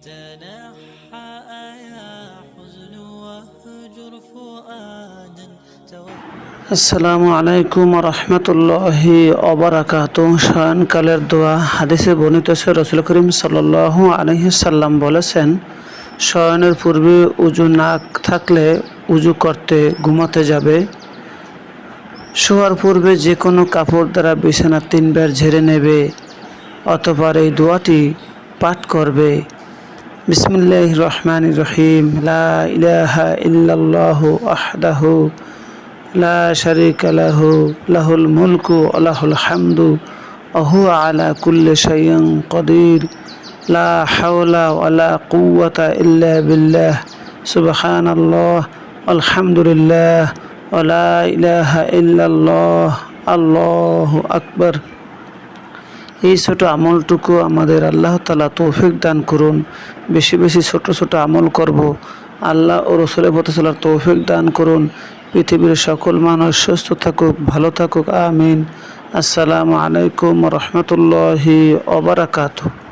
تنحى يا حزن واهجر فؤادا আসসালামু আলাইকুম রহমতুল্লাহি ওবারাকাতু। শয়নকালের দোয়া। হাদিসে বর্ণিত আছে, রাসূল করিম সাল্লাল্লাহু আলাইহি সাল্লাম বলেছেন, শয়নের পূর্বে উযু না থাকলে উযু করতে ঘুমাতে যাবে। শোয়ার পূর্বে যে কোনো কাপড় দ্বারা বিছানা 3 বার ঝেড়ে নেবে, অতঃপর এই দোয়াটি পাঠ করবে। বিসমিল্লাহির রহমানির রহিম। লা ইলাহা ইল্লাল্লাহু ওয়াহদাহু লা শারীকা লাহু লাহুল মুলকু ওয়া লাহুল হামদু ওয়া হুয়া আলা কুল্লি শাইইন কাদির। লা হাওলা ওয়া লা কুওয়াতা ইল্লা বিল্লাহ। সুবহানাল্লাহ আলহামদুলিল্লাহ ওয়া লা ইলাহা ইল্লাল্লাহ। আল্লাহু আকবার। এই ছোট আমলটুকু আমাদের আল্লাহ তাআলা তৌফিক দান করুন। বেশি বেশি ছোট ছোট আমল করব। আল্লাহ ও রাসূলের পথে চলার তৌফিক দান করুন। পৃথিবীর সকল মানুষ সুস্থ থাকুক, ভালো থাকুক। আমিন। আসসালামু আলাইকুম রহমতুল্লাহি ওয়া বারাকাতুহু।